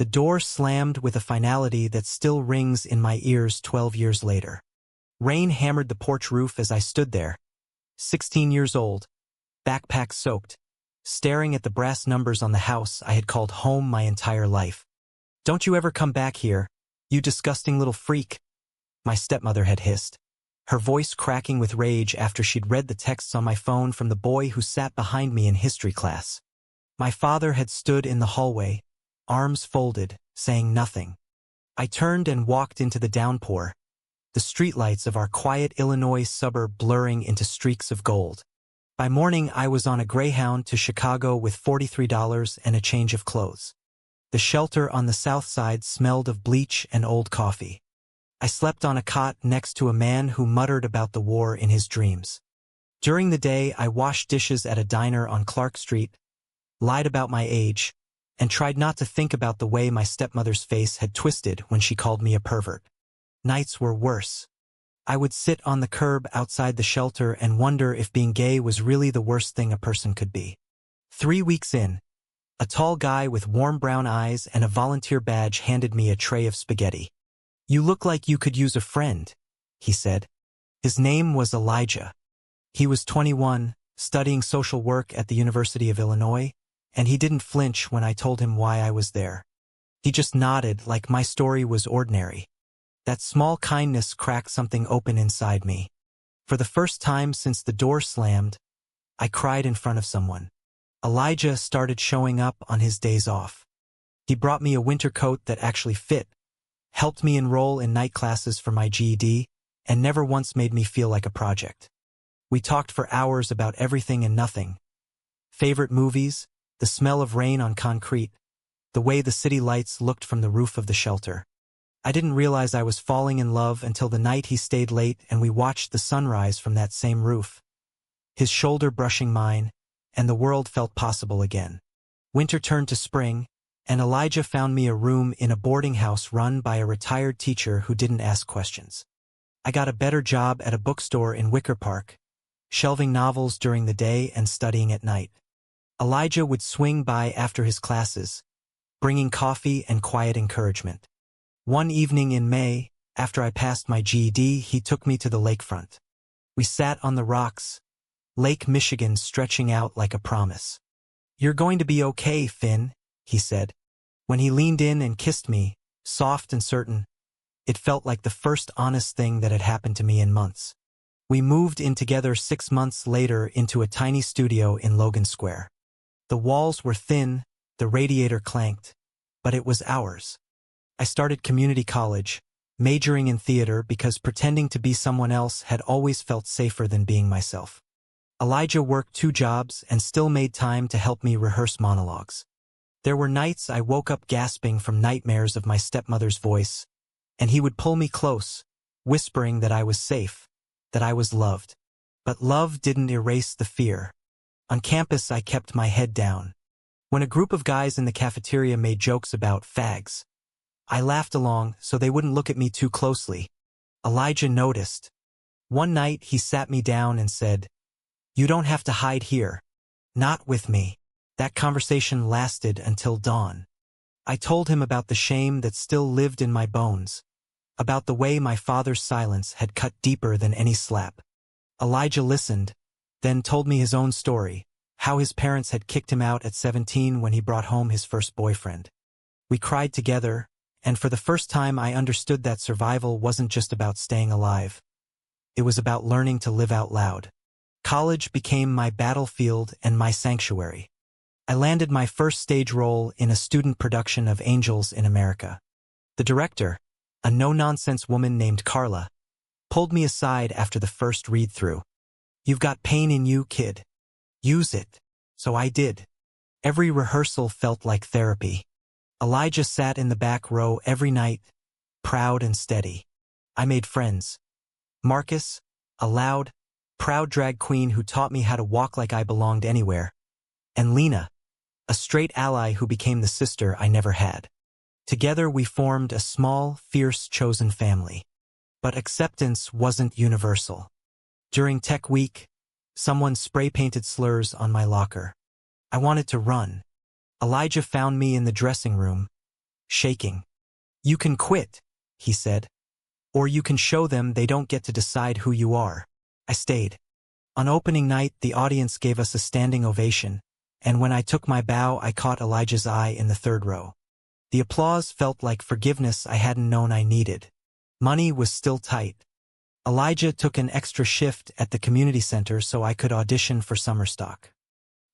The door slammed with a finality that still rings in my ears 12 years later. Rain hammered the porch roof as I stood there, 16 years old, backpack soaked, staring at the brass numbers on the house I had called home my entire life. "Don't you ever come back here, you disgusting little freak," my stepmother had hissed, her voice cracking with rage after she'd read the texts on my phone from the boy who sat behind me in history class. My father had stood in the hallway, arms folded, saying nothing. I turned and walked into the downpour, the streetlights of our quiet Illinois suburb blurring into streaks of gold. By morning, I was on a Greyhound to Chicago with $43 and a change of clothes. The shelter on the south side smelled of bleach and old coffee. I slept on a cot next to a man who muttered about the war in his dreams. During the day, I washed dishes at a diner on Clark Street, lied about my age, and tried not to think about the way my stepmother's face had twisted when she called me a pervert. Nights were worse. I would sit on the curb outside the shelter and wonder if being gay was really the worst thing a person could be. 3 weeks in, a tall guy with warm brown eyes and a volunteer badge handed me a tray of spaghetti. "You look like you could use a friend," he said. His name was Elijah. He was 21, studying social work at the University of Illinois, and he didn't flinch when I told him why I was there. He just nodded like my story was ordinary. That small kindness cracked something open inside me. For the first time since the door slammed, I cried in front of someone. Elijah started showing up on his days off. He brought me a winter coat that actually fit, helped me enroll in night classes for my GED, and never once made me feel like a project. We talked for hours about everything and nothing. Favorite movies, the smell of rain on concrete, the way the city lights looked from the roof of the shelter. I didn't realize I was falling in love until the night he stayed late and we watched the sunrise from that same roof. His shoulder brushing mine, and the world felt possible again. Winter turned to spring, and Elijah found me a room in a boarding house run by a retired teacher who didn't ask questions. I got a better job at a bookstore in Wicker Park, shelving novels during the day and studying at night. Elijah would swing by after his classes, bringing coffee and quiet encouragement. One evening in May, after I passed my GED, he took me to the lakefront. We sat on the rocks, Lake Michigan stretching out like a promise. "You're going to be okay, Finn," he said. When he leaned in and kissed me, soft and certain, it felt like the first honest thing that had happened to me in months. We moved in together 6 months later into a tiny studio in Logan Square. The walls were thin, the radiator clanked, but it was ours. I started community college, majoring in theater because pretending to be someone else had always felt safer than being myself. Elijah worked 2 jobs and still made time to help me rehearse monologues. There were nights I woke up gasping from nightmares of my stepmother's voice, and he would pull me close, whispering that I was safe, that I was loved. But love didn't erase the fear. On campus, I kept my head down. When a group of guys in the cafeteria made jokes about fags, I laughed along so they wouldn't look at me too closely. Elijah noticed. One night, he sat me down and said, "You don't have to hide here. Not with me." That conversation lasted until dawn. I told him about the shame that still lived in my bones, about the way my father's silence had cut deeper than any slap. Elijah listened, then told me his own story, how his parents had kicked him out at 17 when he brought home his first boyfriend. We cried together, and for the first time I understood that survival wasn't just about staying alive. It was about learning to live out loud. College became my battlefield and my sanctuary. I landed my first stage role in a student production of Angels in America. The director, a no-nonsense woman named Carla, pulled me aside after the first read-through. "You've got pain in you, kid. Use it." So I did. Every rehearsal felt like therapy. Elijah sat in the back row every night, proud and steady. I made friends. Marcus, a loud, proud drag queen who taught me how to walk like I belonged anywhere, and Lena, a straight ally who became the sister I never had. Together we formed a small, fierce, chosen family. But acceptance wasn't universal. During Tech Week, someone spray-painted slurs on my locker. I wanted to run. Elijah found me in the dressing room, shaking. "You can quit," he said. "Or you can show them they don't get to decide who you are." I stayed. On opening night, the audience gave us a standing ovation, and when I took my bow, I caught Elijah's eye in the third row. The applause felt like forgiveness I hadn't known I needed. Money was still tight. Elijah took an extra shift at the community center so I could audition for summer stock.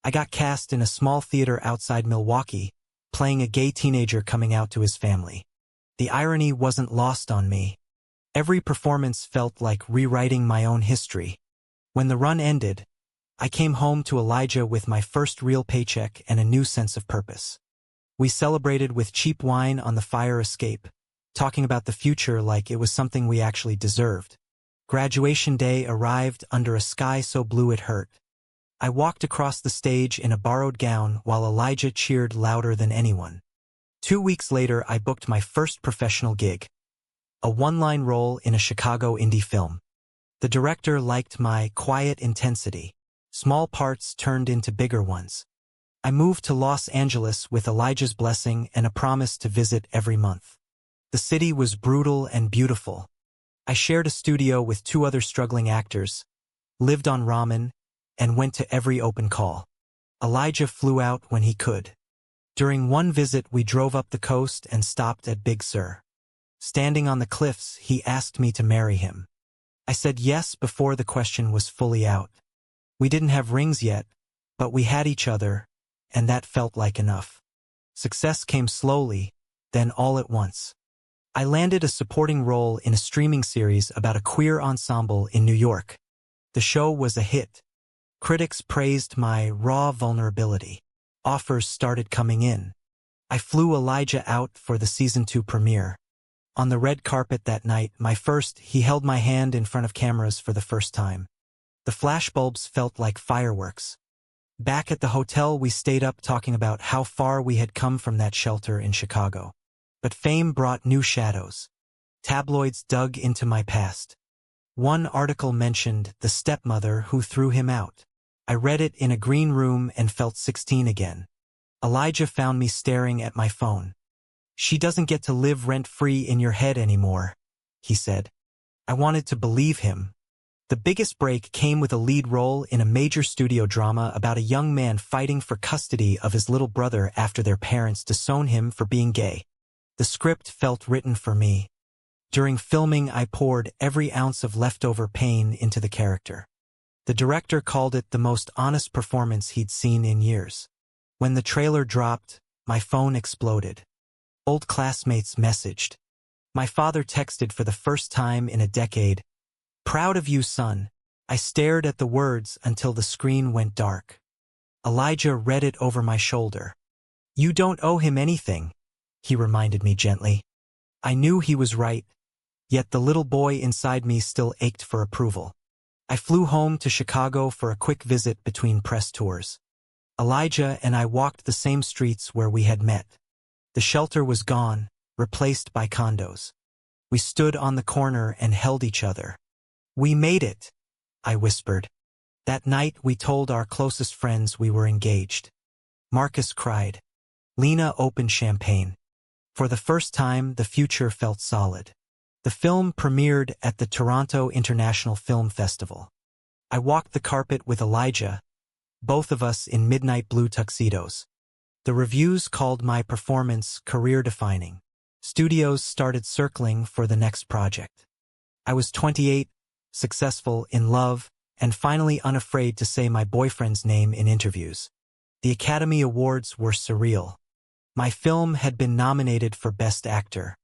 I got cast in a small theater outside Milwaukee, playing a gay teenager coming out to his family. The irony wasn't lost on me. Every performance felt like rewriting my own history. When the run ended, I came home to Elijah with my first real paycheck and a new sense of purpose. We celebrated with cheap wine on the fire escape, talking about the future like it was something we actually deserved. Graduation day arrived under a sky so blue it hurt. I walked across the stage in a borrowed gown while Elijah cheered louder than anyone. 2 weeks later, I booked my first professional gig, a one-line role in a Chicago indie film. The director liked my quiet intensity. Small parts turned into bigger ones. I moved to Los Angeles with Elijah's blessing and a promise to visit every month. The city was brutal and beautiful. I shared a studio with 2 other struggling actors, lived on ramen, and went to every open call. Elijah flew out when he could. During one visit, we drove up the coast and stopped at Big Sur. Standing on the cliffs, he asked me to marry him. I said yes before the question was fully out. We didn't have rings yet, but we had each other, and that felt like enough. Success came slowly, then all at once. I landed a supporting role in a streaming series about a queer ensemble in New York. The show was a hit. Critics praised my raw vulnerability. Offers started coming in. I flew Elijah out for the season 2 premiere. On the red carpet that night, he held my hand in front of cameras for the first time. The flashbulbs felt like fireworks. Back at the hotel, we stayed up talking about how far we had come from that shelter in Chicago. But fame brought new shadows. Tabloids dug into my past. One article mentioned the stepmother who threw him out. I read it in a green room and felt 16 again. Elijah found me staring at my phone. "She doesn't get to live rent-free in your head anymore," he said. I wanted to believe him. The biggest break came with a lead role in a major studio drama about a young man fighting for custody of his little brother after their parents disown him for being gay. The script felt written for me. During filming, I poured every ounce of leftover pain into the character. The director called it the most honest performance he'd seen in years. When the trailer dropped, my phone exploded. Old classmates messaged. My father texted for the first time in a decade, "Proud of you, son." I stared at the words until the screen went dark. Elijah read it over my shoulder. "You don't owe him anything," he reminded me gently. I knew he was right, yet the little boy inside me still ached for approval. I flew home to Chicago for a quick visit between press tours. Elijah and I walked the same streets where we had met. The shelter was gone, replaced by condos. We stood on the corner and held each other. "We made it," I whispered. That night we told our closest friends we were engaged. Marcus cried. Lena opened champagne. For the first time, the future felt solid. The film premiered at the Toronto International Film Festival. I walked the carpet with Elijah, both of us in midnight blue tuxedos. The reviews called my performance career-defining. Studios started circling for the next project. I was 28, successful, in love, and finally unafraid to say my boyfriend's name in interviews. The Academy Awards were surreal. My film had been nominated for Best Actor.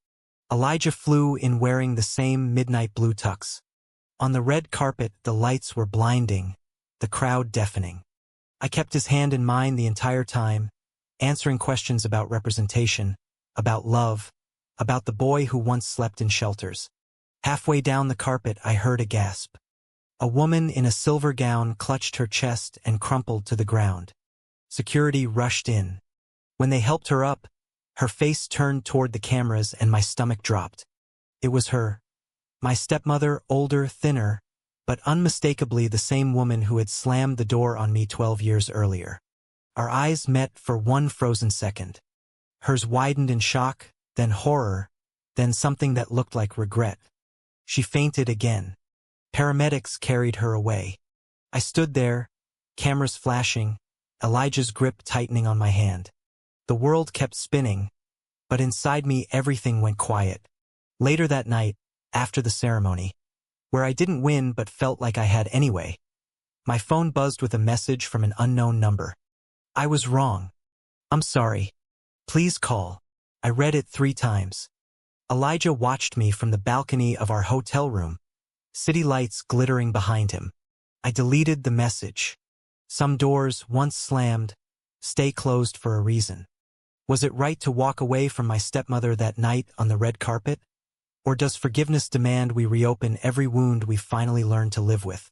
Elijah flew in wearing the same midnight blue tux. On the red carpet, the lights were blinding, the crowd deafening. I kept his hand in mine the entire time, answering questions about representation, about love, about the boy who once slept in shelters. Halfway down the carpet, I heard a gasp. A woman in a silver gown clutched her chest and crumpled to the ground. Security rushed in. When they helped her up, her face turned toward the cameras and my stomach dropped. It was her. My stepmother, older, thinner, but unmistakably the same woman who had slammed the door on me 12 years earlier. Our eyes met for one frozen second. Hers widened in shock, then horror, then something that looked like regret. She fainted again. Paramedics carried her away. I stood there, cameras flashing, Elijah's grip tightening on my hand. The world kept spinning, but inside me everything went quiet. Later that night, after the ceremony, where I didn't win but felt like I had anyway, my phone buzzed with a message from an unknown number. I was wrong. I'm sorry. Please call. I read it 3 times. Elijah watched me from the balcony of our hotel room, city lights glittering behind him. I deleted the message. Some doors, once slammed, stay closed for a reason. Was it right to walk away from my stepmother that night on the red carpet? Or does forgiveness demand we reopen every wound we finally learned to live with?